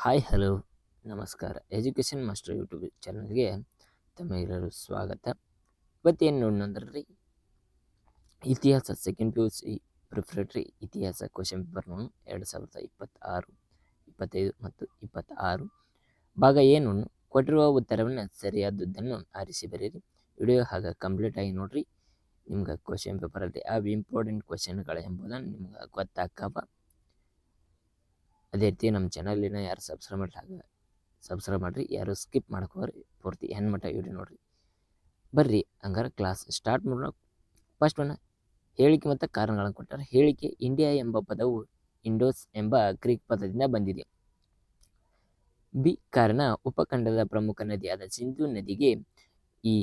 Hi hello ನಮಸ್ಕಾರ. Education master YouTube ಚಾನಲ್ಗೆ ತಮಗೆಲ್ಲರೂ ಸ್ವಾಗತ. ಇವತ್ತೇನು ನೋಡೋಣ್ರಿ, ಇತಿಹಾಸ ಸೆಕೆಂಡ್ PUC ಪ್ರಿಪ್ರೇಟರಿ ಇತಿಹಾಸ ಕ್ವಶನ್ ಪೇಪರ್ 2026, 25 ಮತ್ತು 26 ಭಾಗ ಏನು ಕೊಟ್ಟಿರುವ ಉತ್ತರವನ್ನು ಸರಿಯಾದದ್ದನ್ನು ಆರಿಸಿ ಬರೀರಿ. ವಿಡಿಯೋ ಹಾಗೆ ಕಂಪ್ಲೀಟ್ ಆಗಿ ನೋಡ್ರಿ. ನಿಮ್ಗೆ ಕ್ವಶನ್ ಪೇಪರಲ್ಲಿ ಯಾವ ಇಂಪಾರ್ಟೆಂಟ್ ಕ್ವಶನ್ಗಳು ಎಂಬುದನ್ನು ನಿಮ್ಗೆ ಗೊತ್ತಾಗ್ತಾವ. ಅದೇ ರೀತಿ ನಮ್ಮ ಚಾನಲಿನ ಯಾರು ಸಬ್ಸ್ಕ್ರೈಬ್ ಮಾಡಿರಿ, ಯಾರು ಸ್ಕಿಪ್ ಮಾಡ್ಕೋರಿ, ಪೂರ್ತಿ ಹೆಣ್ಮಟ್ಟ ವಿಡಿಯೋ ನೋಡ್ರಿ. ಬರ್ರಿ ಹಂಗಾರೆ ಕ್ಲಾಸ್ ಸ್ಟಾರ್ಟ್ ಮಾಡೋಣ. ಫಸ್ಟ್ ಒನ್, ಹೇಳಿಕೆ ಮತ್ತು ಕಾರಣಗಳನ್ನು ಕೊಟ್ಟಾರೆ. ಹೇಳಿಕೆ: ಇಂಡಿಯಾ ಎಂಬ ಪದವು ಇಂಡೋಸ್ ಎಂಬ ಗ್ರೀಕ್ ಪದದಿಂದ ಬಂದಿದೆ. ಬಿ ಕಾರಣ: ಉಪಖಂಡದ ಪ್ರಮುಖ ನದಿಯಾದ ಸಿಂಧೂ ನದಿಗೆ ಈ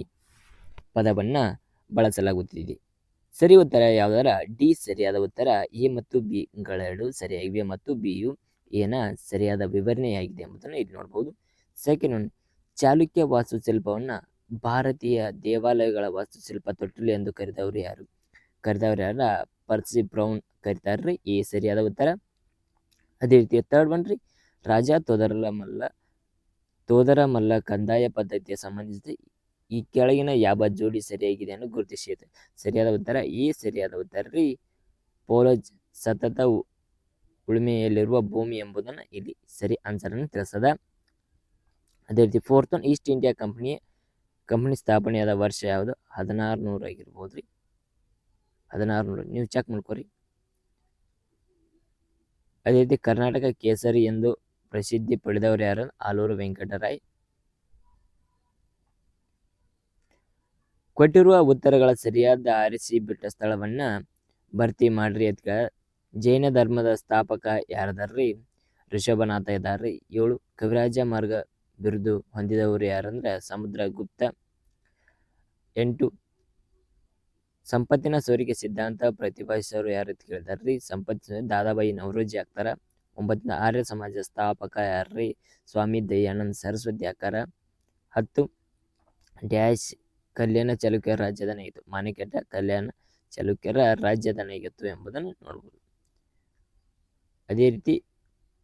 ಪದವನ್ನು ಬಳಸಲಾಗುತ್ತಿದೆ. ಸರಿ ಉತ್ತರ ಯಾವುದರ? ಡಿ ಸರಿಯಾದ ಉತ್ತರ. ಎ ಮತ್ತು ಬಿ ಗಳೆರಡು ಸರಿಯಾಗಿವೆ ಮತ್ತು ಬಿಯು ಏನ ಸರಿಯಾದ ವಿವರಣೆಯಾಗಿದೆ ಎಂಬುದನ್ನು ಇಲ್ಲಿ ನೋಡಬಹುದು. ಸೆಕೆಂಡ್ ಒನ್, ಚಾಲುಕ್ಯ ವಾಸ್ತುಶಿಲ್ಪವನ್ನು ಭಾರತೀಯ ದೇವಾಲಯಗಳ ವಾಸ್ತುಶಿಲ್ಪ ತೊಟ್ಟಿಲು ಎಂದು ಕರೆದವರು ಯಾರು? ಪರ್ಸಿ ಬ್ರೌನ್ ಕರೀತಾರ್ರಿ. ಎ ಸರಿಯಾದ ಉತ್ತರ. ಅದೇ ರೀತಿ ಥರ್ಡ್ ಒನ್ ರೀ, ರಾಜ ತೋದರಮಲ್ಲ ಕಂದಾಯ ಪದ್ಧತಿಯ ಸಂಬಂಧಿಸಿದ ಈ ಕೆಳಗಿನ ಯಾವ ಜೋಡಿ ಸರಿಯಾಗಿದೆ ಎಂದು ಗುರುತಿಸಿದೆ? ಸರಿಯಾದ ಉತ್ತರ ಎ ಸರಿಯಾದ ಉತ್ತರ ರೀ. ಪೋಲಜ್ ಸತತ ಉಳುಮೆಯಲ್ಲಿರುವ ಭೂಮಿ ಎಂಬುದನ್ನು ಇಲ್ಲಿ ಸರಿ ಆನ್ಸರ್ ಅನ್ನು ತಿಳಿಸದ. ಅದೇ ರೀತಿ fourth one, East India company ಸ್ಥಾಪನೆಯಾದ ವರ್ಷ ಯಾವುದು? 1600 ಆಗಿರ್ಬೋದು ರೀ. 1600 ನೀವು ಚೆಕ್ ಮಾಡ್ಕೊರಿ. ಅದೇ ರೀತಿ ಕರ್ನಾಟಕ ಕೇಸರಿ ಎಂದು ಪ್ರಸಿದ್ಧಿ ಪಡೆದವರು ಯಾರು? ಆಲೂರು ವೆಂಕಟರಾಯ್. ಕೊಟ್ಟಿರುವ ಉತ್ತರಗಳ ಸರಿಯಾದ ಆರಿಸಿ ಬಿಟ್ಟ ಸ್ಥಳವನ್ನ ಭರ್ತಿ ಮಾಡ್ರಿ ಅಂತ. ಜೈನ ಧರ್ಮದ ಸ್ಥಾಪಕ ಯಾರದಾರ್ರಿ? ಋಷಭನಾಥ ಇದಾರ್ರಿ. 7 ಕವಿರಾಜ ಮಾರ್ಗ ಬಿರುದು ಹೊಂದಿದವರು ಯಾರಂದ್ರೆ ಸಮುದ್ರಗುಪ್ತ. 8 ಸಂಪತ್ತಿನ ಸೋರಿಕೆ ಸಿದ್ಧಾಂತ ಪ್ರತಿಪಾದಿಸೋರು ಯಾರು ಅಂತ ಕೇಳಿದಾರ್ರಿ? ಸಂಪತ್ತಿನ ದಾದಾಬಾಯಿ ನವರೋಜಿ ಆಗ್ತಾರ. 9 ಆರ್ಯ ಸಮಾಜ ಸ್ಥಾಪಕ ಯಾರ್ರಿ? ಸ್ವಾಮಿ ದಯಾನಂದ ಸರಸ್ವತಿ ಆಕಾರ. 10 ಡ್ಯಾಶ್ ಕಲ್ಯಾಣ ಚಾಲುಕ್ಯರ ರಾಜಧಾನಿಯಾಗಿತ್ತು. ಮಾಣಿಕೆಟ್ಟ ಕಲ್ಯಾಣ ಚಾಲುಕ್ಯರ ರಾಜಧಾನಿಯಾಗಿತ್ತು ಎಂಬುದನ್ನು ನೋಡ್ಬೋದು. ಅದೇ ರೀತಿ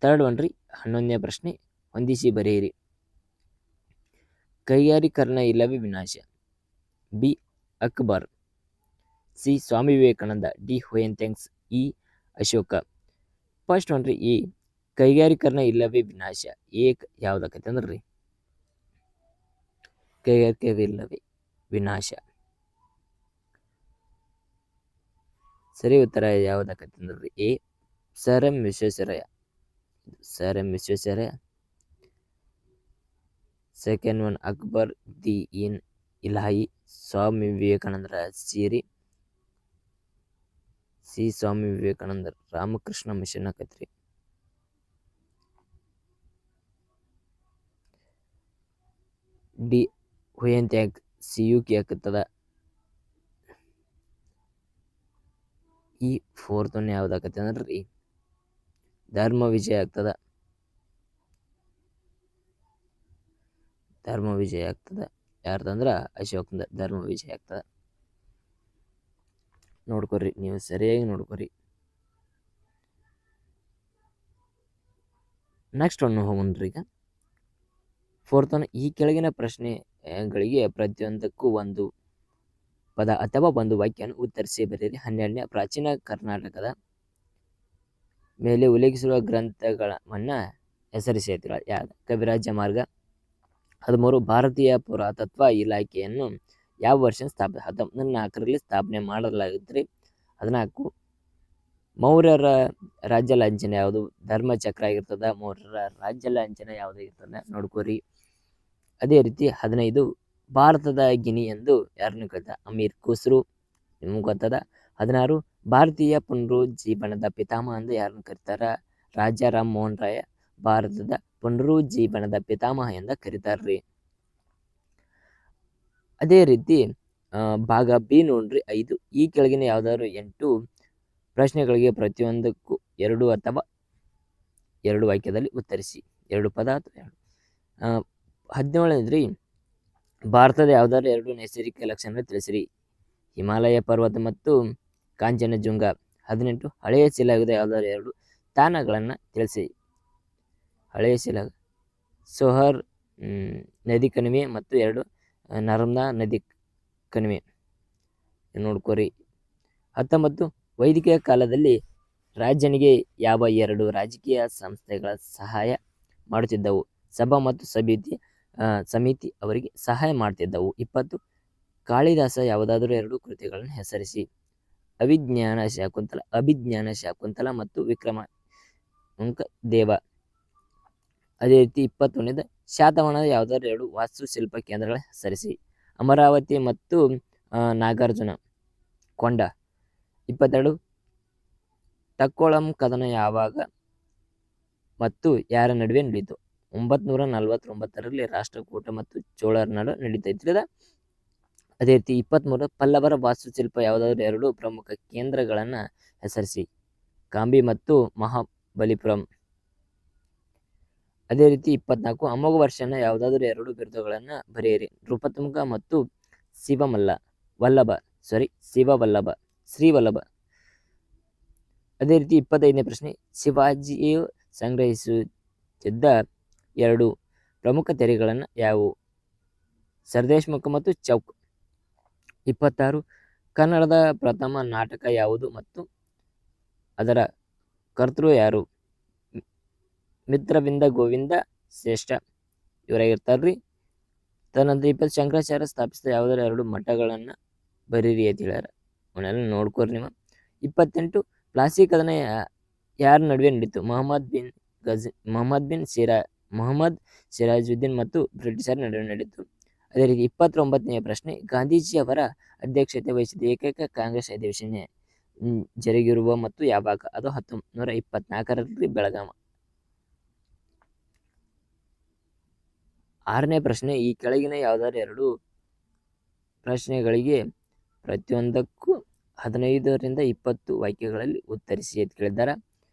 ಥರ್ಡ್ ಒನ್ ರೀ, 11ನೇ ಪ್ರಶ್ನೆ, ಹೊಂದಿಸಿ ಬರೆಯಿರಿ. ಕೈಗಾರೀಕರಣ ಇಲ್ಲವೇ ವಿನಾಶ? B Akbar. C Swami Vivekananda. D Hiuen Tsang. E Ashoka. First one ರೀ, ಎ ಕೈಗಾರೀಕರಣ ಇಲ್ಲವೇ ವಿನಾಶ. ಯಾವ್ದಾಕೈತೆ ಅಂದ್ರೆ ರೀ, ಕೈಗಾರಿಕೆ ಇಲ್ಲವೇ ವಿನಾಶ. ಸರಿ ಉತ್ತರ ಯಾವ್ದಾಕೈತೆ ಅಂದ್ರೆ A sir M Visvesvaraya. Second one, Akbar Din Ilahi. Swami ವಿವೇಕಾನಂದರ ಸಿರಿ. ಸಿ ಸ್ವಾಮಿ ವಿವೇಕಾನಂದ ರಾಮಕೃಷ್ಣ ಮಿಷನ್ ಆಕೈತ್ರಿ. ಡಿ ಹುಯೆಂತ್ಸಾಂಗ್ ಸಿಯುಕಿ ಆಕತ್ತದ. ಈ ಫೋರ್ತ್ ಒನ್ ಯಾವ್ದಾಕೈತೆ ಅಂದ್ರೆ ಧರ್ಮ ವಿಜಯ ಆಗ್ತದ. ಯಾರ್ದಂದ್ರ ಅಶೋಕಂದ ಧರ್ಮ ವಿಜಯ ಆಗ್ತದ. ನೋಡ್ಕೊರಿ, ನೀವು ಸರಿಯಾಗಿ ನೋಡ್ಕೊರಿ. ನೆಕ್ಸ್ಟ್ ಒನ್ ಹೋಗ್ರಿ. ಈಗ ಫೋರ್ತ್ ಒನ್, ಈ ಕೆಳಗಿನ ಪ್ರಶ್ನೆಗಳಿಗೆ ಪ್ರತಿಯೊಂದಕ್ಕೂ ಒಂದು ಪದ ಅಥವಾ ಒಂದು ವಾಕ್ಯವನ್ನು ಉತ್ತರಿಸಿ ಬರೆಯಿರಿ. 12ನೇ, ಪ್ರಾಚೀನ ಕರ್ನಾಟಕದ ಮೇಲೆ ಉಲ್ಲೇಖಿಸಿರುವ ಗ್ರಂಥಗಳನ್ನ ಹೆಸರಿಸಿ. ಯಾವ್ದು? ಕವಿರಾಜ ಮಾರ್ಗ. 13 ಭಾರತೀಯ ಪುರಾತತ್ವ ಇಲಾಖೆಯನ್ನು ಯಾವ ವರ್ಷ ಸ್ಥಾಪನೆ? 1904ರಲ್ಲಿ ಸ್ಥಾಪನೆ ಮಾಡಲಾಗಿದ್ರಿ. 14 ಮೌರ್ಯರ ರಾಜ್ಯ ಲಾಂಛನ ಯಾವುದು? ಧರ್ಮಚಕ್ರ ಆಗಿರ್ತದ. ಮೌರ್ಯರ ರಾಜ್ಯ ಲಾಂಛನ ಯಾವುದಾಗಿರ್ತದೆ ನೋಡ್ಕೋರಿ. ಅದೇ ರೀತಿ 15 ಭಾರತದ ಗಿನಿ ಎಂದು ಯಾರನ್ನು ಕರೀತಾರೆ? ಅಮೀರ್ ಖುಸ್ರು, ನಿಮ್ಗೆ ಗೊತ್ತದ. 16 ಭಾರತೀಯ ಪುನರುಜ್ಜೀವನದ ಪಿತಾಮಹ ಎಂದು ಯಾರನ್ನು ಕರೀತಾರ? ರಾಜಾ ರಾಮ್ ಮೋಹನ್ ರಾಯ ಭಾರತದ ಪುನರುಜ್ಜೀವನದ ಪಿತಾಮಹ ಎಂದು ಕರೀತಾರ್ರಿ. ಅದೇ ರೀತಿ ಭಾಗ ಬಿ ನೋಡ್ರಿ, 5 ಈ ಕೆಳಗಿನ ಯಾವ್ದಾದ್ರು 8 ಪ್ರಶ್ನೆಗಳಿಗೆ ಪ್ರತಿಯೊಂದಕ್ಕೂ 2 ಅಥವಾ 2 ವಾಕ್ಯದಲ್ಲಿ ಉತ್ತರಿಸಿ. 2 ಪದ ಅಥವಾ 2. 17 ಭಾರತದ ಯಾವ್ದಾದ್ರು 2 ನೈಸರ್ಗಿಕ ಲಕ್ಷಣ ತಿಳಿಸಿರಿ. ಹಿಮಾಲಯ ಪರ್ವತ ಮತ್ತು ಕಾಂಚನಜುಂಗ. 18 ಹಳೆಯ ಶಿಲಾಯುಗದ ಯಾವ್ದಾದ್ರು 2 ತಾಣಗಳನ್ನು ತಿಳಿಸಿ. ಹಳೆಯ ಶಿಲಾ ಸೋಹರ್ ನದಿ ಕಣಿವೆ ಮತ್ತು 2 ನರ್ಮದಾ ನದಿ ಕಣಿವೆ ನೋಡ್ಕೋರಿ. 19 ವೈದಿಕ ಕಾಲದಲ್ಲಿ ರಾಜನಿಗೆ ಯಾವ 2 ರಾಜಕೀಯ ಸಂಸ್ಥೆಗಳ ಸಹಾಯ ಮಾಡುತ್ತಿದ್ದವು? ಸಭಾ ಮತ್ತು ಸಮಿತಿ ಅವರಿಗೆ ಸಹಾಯ ಮಾಡುತ್ತಿದ್ದವು. 20 ಕಾಳಿದಾಸ ಯಾವುದಾದರೂ 2 ಕೃತಿಗಳನ್ನು ಹೆಸರಿಸಿ. ಅಭಿಜ್ಞಾನ ಶಾಕುಂತಲ ಮತ್ತು ವಿಕ್ರಮಾಂಕ ದೇವ. ಅದೇ ರೀತಿ 21 ಶಾತವಾಹನದ ಯಾವುದಾದ್ರು 2 ವಾಸ್ತುಶಿಲ್ಪ ಕೇಂದ್ರಗಳ ಹೆಸರಿಸಿ. ಅಮರಾವತಿ ಮತ್ತು ನಾಗಾರ್ಜುನ ಕೊಂಡ. 22 ಟಕ್ಕೋಳಂ ಕದನ ಯಾವಾಗ ಮತ್ತು ಯಾರ ನಡುವೆ ನಡೆಯಿತು? 949ರಲ್ಲಿ ರಾಷ್ಟ್ರಕೂಟ ಮತ್ತು ಚೋಳರ ನಡುವೆ ನಡೀತಾ. ಅದೇ ರೀತಿ 23 ಪಲ್ಲವರ ವಾಸ್ತುಶಿಲ್ಪ ಯಾವುದಾದ್ರು 2 ಪ್ರಮುಖ ಕೇಂದ್ರಗಳನ್ನು ಹೆಸರಿಸಿ. ಕಾಂಬಿ ಮತ್ತು ಮಹಾಬಲಿಪುರಂ. ಅದೇ ರೀತಿ 24 ಅಮೋಘ ವರ್ಷನ ಯಾವುದಾದ್ರು 2 ಬಿರುದುಗಳನ್ನು ಬರೆಯಿರಿ. ನೃಪತುಂಗ ಮತ್ತು ಶ್ರೀವಲ್ಲಭ. ಅದೇ ರೀತಿ 25ನೇ ಪ್ರಶ್ನೆ, ಶಿವಾಜಿಯು ಸಂಗ್ರಹಿಸುತ್ತಿದ್ದ 2 ಪ್ರಮುಖ ತೆರಿಗೆಗಳನ್ನು ಯಾವುವು? ಸರ್ದೇಶಮುಖ ಮತ್ತು ಚೌಕ್. 26 ಕನ್ನಡದ ಪ್ರಥಮ ನಾಟಕ ಯಾವುದು ಮತ್ತು ಅದರ ಕರ್ತೃ ಯಾರು? ಮಿತ್ರವಿಂದ ಗೋವಿಂದ ಶ್ರೇಷ್ಠ ಇವರಾಗಿರ್ತಾರ್ರಿ. ತದನಂತರ 20 ಶಂಕರಾಚಾರ್ಯ ಸ್ಥಾಪಿಸಿದ ಯಾವುದಾದ್ರು 2 ಮಠಗಳನ್ನು ಬರೀರಿ ಅಂತ ಹೇಳ್ಯಾರ. ಅವನ್ನೆಲ್ಲ ನೋಡ್ಕೋರಿ ನೀವು. 28 ಪ್ಲಾಸಿ ಕದನ ಯಾರ ನಡುವೆ ನಡೀತು? ಮೊಹಮ್ಮದ್ ಸಿರಾಜುದ್ದೀನ್ ಮತ್ತು ಬ್ರಿಟಿಷರ ನಡುವೆ ನಡೀತು. ಅದೇ ರೀತಿ 29ನೇ ಪ್ರಶ್ನೆ, ಗಾಂಧೀಜಿಯವರ ಅಧ್ಯಕ್ಷತೆ ವಹಿಸಿದ ಏಕೈಕ ಕಾಂಗ್ರೆಸ್ ಅಧಿವೇಶನ ಜರುಗಿರುವ ಮತ್ತು ಯಾವಾಗ? ಅದು 1924ರಲ್ಲಿ ಬೆಳಗಾವಿ. 6ನೇ ಪ್ರಶ್ನೆ, ಈ ಕೆಳಗಿನ ಯಾವುದಾದ್ರು 2 ಪ್ರಶ್ನೆಗಳಿಗೆ ಪ್ರತಿಯೊಂದಕ್ಕೂ 15ರಿಂದ 20 ವಾಕ್ಯಗಳಲ್ಲಿ ಉತ್ತರಿಸಿ ಅಂತ ಕೇಳಿದ್ದಾರೆ.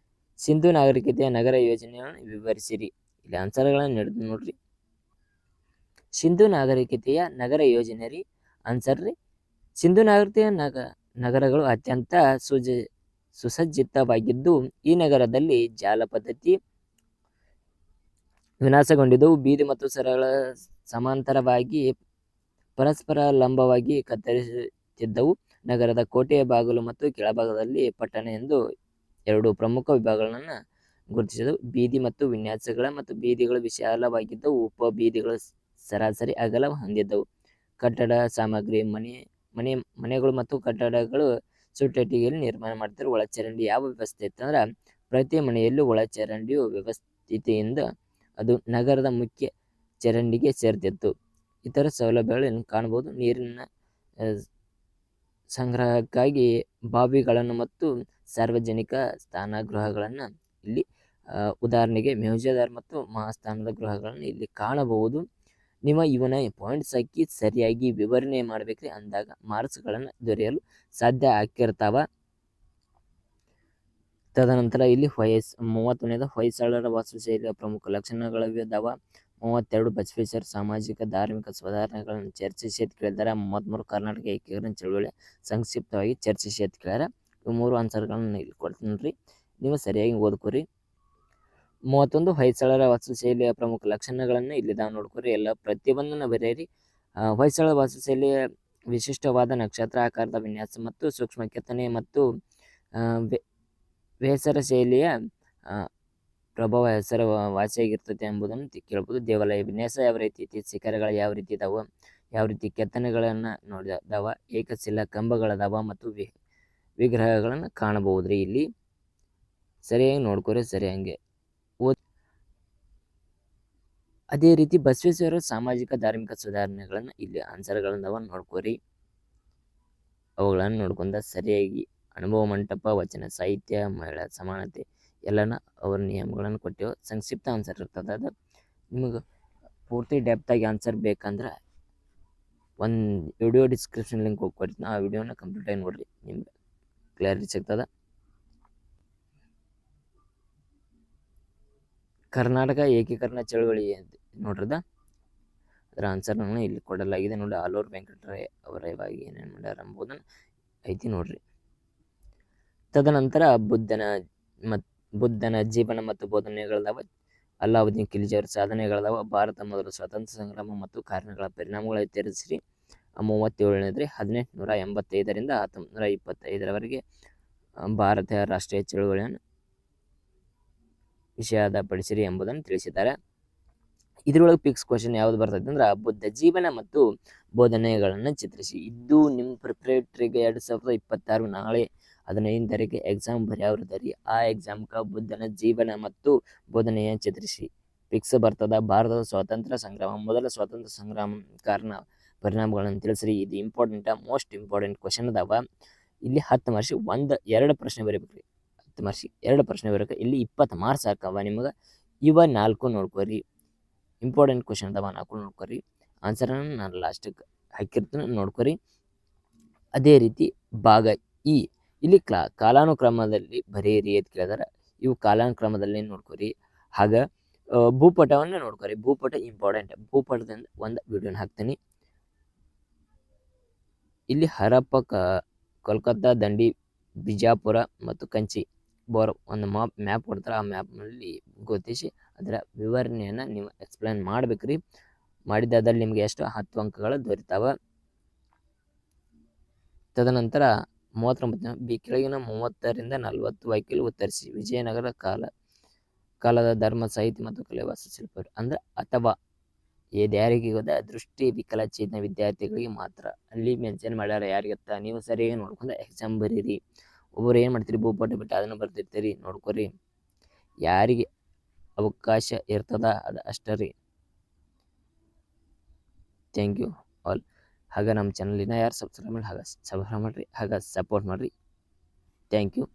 ಸಿಂಧು ನಾಗರಿಕತೆಯ ನಗರ ಯೋಜನೆಯನ್ನು ವಿವರಿಸಿರಿ. ಇಲ್ಲಿ ಆನ್ಸರ್ಗಳನ್ನು ನೀಡಿದ್ದು ನೋಡ್ರಿ. ಸಿಂಧು ನಾಗರಿಕತೆಯ ನಗರ ಯೋಜನೆ ರೀ ಆನ್ಸರ್ ರೀ. ಸಿಂಧು ನಾಗರಿಕತೆಯ ನಗರಗಳು ಅತ್ಯಂತ ಸುಸಜ್ಜಿತವಾಗಿದ್ದು ಈ ನಗರದಲ್ಲಿ ಜಾಲ ಪದ್ಧತಿ ವಿನ್ಯಾಸಗೊಂಡಿದ್ದವು. ಬೀದಿ ಮತ್ತು ಸರಳ ಸಮಾಂತರವಾಗಿ ಪರಸ್ಪರ ಲಂಬವಾಗಿ ಕತ್ತರಿಸುತ್ತಿದ್ದವು. ನಗರದ ಕೋಟೆಯ ಬಾಗಿಲು ಮತ್ತು ಕೆಳಭಾಗದಲ್ಲಿ ಪಟ್ಟಣ ಎಂದು 2 ಪ್ರಮುಖ ವಿಭಾಗಗಳನ್ನು ಗುರುತಿಸಿದವು. ಬೀದಿ ಮತ್ತು ವಿನ್ಯಾಸಗಳ ಮತ್ತು ಬೀದಿಗಳು ವಿಶಾಲವಾಗಿದ್ದವು. ಉಪ ಬೀದಿಗಳು ಸರಾಸರಿ ಅಗಲ ಹೊಂದಿದ್ದವು. ಕಟ್ಟಡ ಸಾಮಗ್ರಿ ಮನೆಗಳು ಮತ್ತು ಕಟ್ಟಡಗಳು ಸುಟ್ಟಟ್ಟಿಗೆಯಲ್ಲಿ ನಿರ್ಮಾಣ ಮಾಡ್ತಾರೆ. ಒಳಚರಂಡಿ ಯಾವ ವ್ಯವಸ್ಥೆ ಇತ್ತಂದ್ರೆ ಪ್ರತಿ ಮನೆಯಲ್ಲೂ ಒಳಚರಂಡಿಯು ವ್ಯವಸ್ಥಿತೆಯಿಂದ ಅದು ನಗರದ ಮುಖ್ಯ ಚರಂಡಿಗೆ ಸೇರ್ತಿತ್ತು. ಇತರ ಸೌಲಭ್ಯಗಳನ್ನು ಕಾಣಬಹುದು. ನೀರಿನ ಸಂಗ್ರಹಕ್ಕಾಗಿ ಬಾವಿಗಳನ್ನು ಮತ್ತು ಸಾರ್ವಜನಿಕ ಸ್ನಾನಗೃಹಗಳನ್ನು ಇಲ್ಲಿ ಉದಾಹರಣೆಗೆ ಮೆಹಜಾದಾರ್ ಮತ್ತು ಮಹಾಸ್ಥಾನದ ಗೃಹಗಳನ್ನು ಇಲ್ಲಿ ಕಾಣಬಹುದು. ನೀವು ಇವನ ಪಾಯಿಂಟ್ಸ್ ಹಾಕಿ ಸರಿಯಾಗಿ ವಿವರಣೆ ಮಾಡಬೇಕ್ರಿ. ಅಂದಾಗ ಮಾರ್ಕ್ಸ್ಗಳನ್ನು ದೊರೆಯಲು ಸಾಧ್ಯ ಆಗಿರ್ತಾವ. ತದನಂತರ ಇಲ್ಲಿ 31ನೇದು ಹೊಯ್ಸಳರ ವಾಸ್ತುಶೈಲಿಯ ಪ್ರಮುಖ ಲಕ್ಷಣಗಳಿದ್ದಾವ. 32 ಬಸವೇಶ್ವರ ಸಾಮಾಜಿಕ ಧಾರ್ಮಿಕ ಸುಧಾರಣೆಗಳನ್ನು ಚರ್ಚಿಸಿ ಅಂತ ಕೇಳಿದ್ದಾರೆ. 33 ಕರ್ನಾಟಕ ಏಕೀಕರಣ ಚಳವಳಿ ಸಂಕ್ಷಿಪ್ತವಾಗಿ ಚರ್ಚಿಸಿ ಅಂತ ಕೇಳ್ಯಾರ. ಇವು 3 ಆನ್ಸರ್ಗಳನ್ನು ಇಲ್ಲಿ ಕೊಡ್ತೀನಿ. ನೀವು ಸರಿಯಾಗಿ ಓದ್ಕೋರಿ. 31 ಹೊಯ್ಸಳರ ವಾಸ್ತುಶೈಲಿಯ ಪ್ರಮುಖ ಲಕ್ಷಣಗಳನ್ನು ಇಲ್ಲಿದಾವ ನೋಡ್ಕೋರಿ. ಎಲ್ಲ ಪ್ರತಿಯೊಂದನ್ನು ಬರೆಯಿರಿ. ಹೊಯ್ಸಳ ವಾಸ್ತುಶೈಲಿಯ ವಿಶಿಷ್ಟವಾದ ನಕ್ಷತ್ರ ಆಕಾರದ ವಿನ್ಯಾಸ ಮತ್ತು ಸೂಕ್ಷ್ಮ ಕೆತ್ತನೆ ಮತ್ತು ಬೇಸರ ಶೈಲಿಯ ಪ್ರಭಾವ ಹೆಸರ ವಾಸಿಯಾಗಿರ್ತದೆ ಎಂಬುದನ್ನು ಕೇಳ್ಬೋದು. ದೇವಾಲಯ ವಿನ್ಯಾಸ ಯಾವ ರೀತಿ ಐತಿ, ಶಿಖರಗಳು ಯಾವ ರೀತಿ ಇದಾವ, ಯಾವ ರೀತಿ ಕೆತ್ತನೆಗಳನ್ನು ನೋಡಿದಾವ, ಏಕಶಿಲಾ ಕಂಬಗಳದಾವ ಮತ್ತು ವಿಗ್ರಹಗಳನ್ನು ಕಾಣಬಹುದ್ರಿ. ಇಲ್ಲಿ ಸರಿಯಾಗಿ ನೋಡ್ಕೋರಿ, ಸರಿಯಾಗಿ ಅದೇ ರೀತಿ ಬಸವೇಶ್ವರ ಸಾಮಾಜಿಕ ಧಾರ್ಮಿಕ ಸುಧಾರಣೆಗಳನ್ನು ಇಲ್ಲಿ ಆನ್ಸರ್ಗಳನ್ನವ ನೋಡ್ಕೋರಿ. ಅವುಗಳನ್ನು ನೋಡ್ಕೊಂಡ ಸರಿಯಾಗಿ ಅನುಭವ ಮಂಟಪ, ವಚನ ಸಾಹಿತ್ಯ, ಮಹಿಳಾ ಸಮಾನತೆ ಎಲ್ಲನ ಅವ್ರ ನಿಯಮಗಳನ್ನು ಕೊಟ್ಟೆವು. ಸಂಕ್ಷಿಪ್ತ ಆನ್ಸರ್ ಇರ್ತದೆ. ಅದು ನಿಮಗೆ ಪೂರ್ತಿ ಡೆಪ್ತಾಗಿ ಆನ್ಸರ್ ಬೇಕಂದ್ರೆ ಒಂದು ವಿಡಿಯೋ ಡಿಸ್ಕ್ರಿಪ್ಷನ್ ಲಿಂಕ್ ಕೊಡ್ತೀನಿ. ಆ ವಿಡಿಯೋನ ಕಂಪ್ಲೀಟಾಗಿ ನೋಡಿರಿ, ನಿಮ್ಗೆ ಕ್ಲಾರಿಟಿ ಸಿಗ್ತದೆ. ಕರ್ನಾಟಕ ಏಕೀಕರಣ ಚಳವಳಿ ನೋಡ್ರದ ಅದರ ಆನ್ಸರ್ನ ಇಲ್ಲಿ ಕೊಡಲಾಗಿದೆ ನೋಡಿ. ಆಲೂರು ವೆಂಕಟರಾಯ ಅವರ ಇವಾಗ ಏನೇನು ಮಾಡ್ಯಾರ ಎಂಬುದನ್ನು ಐತಿ ನೋಡ್ರಿ. ತದನಂತರ ಬುದ್ಧನ ಜೀವನ ಮತ್ತು ಬೋಧನೆಗಳದಾವ. ಅಲ್ಲಾವುದ್ದೀನ್ ಖಿಲ್ಜಿ ಅವರ ಸಾಧನೆಗಳದಾವ. ಭಾರತ ಮೊದಲು ಸ್ವಾತಂತ್ರ್ಯ ಸಂಗ್ರಾಮ ಮತ್ತು ಕಾರಣಗಳ ಪರಿಣಾಮಗಳ ಇತ್ಯರಿಸಿ 37ನೇದ್ರಿ 1885ರಿಂದ 1925ರವರೆಗೆ ಭಾರತೀಯ ರಾಷ್ಟ್ರೀಯ ಚಳುವಳಿಯನ್ನು ವಿಷಯದಪಡಿಸಿರಿ ಎಂಬುದನ್ನು ತಿಳಿಸಿದ್ದಾರೆ. ಇದ್ರೊಳಗೆ ಪಿಕ್ಸ್ ಕ್ವಶನ್ ಯಾವ್ದು ಬರ್ತದೆ ಅಂದ್ರೆ ಬುದ್ಧ ಜೀವನ ಮತ್ತು ಬೋಧನೆಗಳನ್ನು ಚಿತ್ರಿಸಿ. ಇದು ನಿಮ್ಮ ಪ್ರಿಪ್ರೇಟರಿಗೆ 2026 ನಾಳೆ 15 ತಾರೀಕು ಎಕ್ಸಾಮ್ ಬರೆಯವ್ರದರಿ. ಆ ಎಕ್ಸಾಮ್ಗೆ ಬುದ್ಧನ ಜೀವನ ಮತ್ತು ಬೋಧನೆಯನ್ನು ಚಿತ್ರಿಸಿ ಪಿಕ್ಸ್ ಬರ್ತದ. ಭಾರತದ ಸ್ವಾತಂತ್ರ್ಯ ಸಂಗ್ರಾಮ, ಮೊದಲ ಸ್ವಾತಂತ್ರ್ಯ ಸಂಗ್ರಾಮ ಕಾರಣ ಪರಿಣಾಮಗಳನ್ನು ತಿಳಿಸ್ರಿ. ಇದು ಇಂಪಾರ್ಟೆಂಟ್, ಮೋಸ್ಟ್ ಇಂಪಾರ್ಟೆಂಟ್ ಕ್ವಶನ್ ಅದಾವ. ಇಲ್ಲಿ 10 ಮಾರ್ಕ್ಸ್ 2 ಪ್ರಶ್ನೆ ಬರೀಬೇಕ್ರಿ. 10 ಮಾರ್ಕ್ಸ್ 2 ಪ್ರಶ್ನೆ ಬರೀಬೇಕು. ಇಲ್ಲಿ 20 ಮಾರ್ಕ್ಸ್ ಹಾಕವ ನಿಮಗೆ. ಇವ 4 ನೋಡ್ಕೊರಿ, ಇಂಪಾರ್ಟೆಂಟ್ ಕ್ವಶನ್ ಅದಾವ. 4 ನೋಡ್ಕೊರಿ. ಆನ್ಸರನ್ನು ನಾನು ಲಾಸ್ಟಿಗೆ ಹಾಕಿರ್ತೀನಿ, ನೋಡ್ಕೊರಿ. ಅದೇ ರೀತಿ ಭಾಗ ಇ, ಇಲ್ಲಿ ಕಾಲಾನುಕ್ರಮದಲ್ಲಿ ಬರೆಯಿರಿ ಅಂತ ಕೇಳಿದಾರೆ. ಇವು ಕಾಲಾನುಕ್ರಮದಲ್ಲಿ ನೋಡ್ಕೊರಿ. ಹಾಗೆ ಭೂಪಟವನ್ನು ನೋಡ್ಕೊರಿ. ಭೂಪಟ ಇಂಪಾರ್ಟೆಂಟ್. ಭೂಪಟದಿಂದ ಒಂದು ವಿಡಿಯೋನ ಹಾಕ್ತೀನಿ. ಇಲ್ಲಿ ಹರಪ್ಪ, ಕೋಲ್ಕತ್ತಾ, ದಂಡಿ, ಬಿಜಾಪುರ ಮತ್ತು ಕಂಚಿ ಒಂದು ಮ್ಯಾಪ್ ಕೊಡ್ತಾರೆ. ಆ ಮ್ಯಾಪ್ನಲ್ಲಿ ಗುರುತಿಸಿ ಅದರ ವಿವರಣೆಯನ್ನು ನೀವು ಎಕ್ಸ್ಪ್ಲೇನ್ ಮಾಡ್ಬೇಕ್ರಿ. ಮಾಡಿದ್ದಾದಲ್ಲಿ ನಿಮಗೆ ಎಷ್ಟು 10 ಅಂಕಗಳು ದೊರೀತಾವ. ತದನಂತರ 39 ಕೆಳಗಿನ 30ರಿಂದ 40 ವಾಕ್ಯಗಳು ಉತ್ತರಿಸಿ. ವಿಜಯನಗರ ಕಾಲದ ಧರ್ಮ, ಸಾಹಿತ್ಯ ಮತ್ತು ಕಲೆ, ವಾಸ್ತುಶಿಲ್ಪ ಅಂದ್ರೆ ಅಥವಾ ಯಾರಿಗೆ ಹೋದ ದೃಷ್ಟಿ ವಿಕಲಚೇತನ ವಿದ್ಯಾರ್ಥಿಗಳಿಗೆ ಮಾತ್ರ. ಅಲ್ಲಿ ಮೆನ್ಷನ್ ಮಾಡ್ಯಾರ ಯಾರಿಗತ್ತ. ನೀವು ಸರಿಯಾಗಿ ನೋಡ್ಕೊಂಡು ಎಕ್ಸಾಮ್ ಬರೀರಿ. ಒಬ್ಬರು ಏನು ಮಾಡ್ತೀರಿ, ಭೂಪಟ ಬಿಟ್ಟು ಅದನ್ನು ಬರ್ತಿರ್ತೀರಿ, ನೋಡ್ಕೊರಿ. ಯಾರಿಗೆ ಅವಕಾಶ ಇರ್ತದ ಅದು ಅಷ್ಟೇ ರೀ. Thank you all. ಹಾಗೆ ನಮ್ಮ ಚಾನಲಿನ ಯಾರು ಸಬ್ಸ್ಕ್ರೈಬ್ ಮಾಡಿ, ಹಾಗೆ ಸಬ್ಸ್ಕ್ರೈಬ್ ಮಾಡಿರಿ, ಹಾಗೆ ಸಪೋರ್ಟ್ ಮಾಡಿರಿ. Thank you.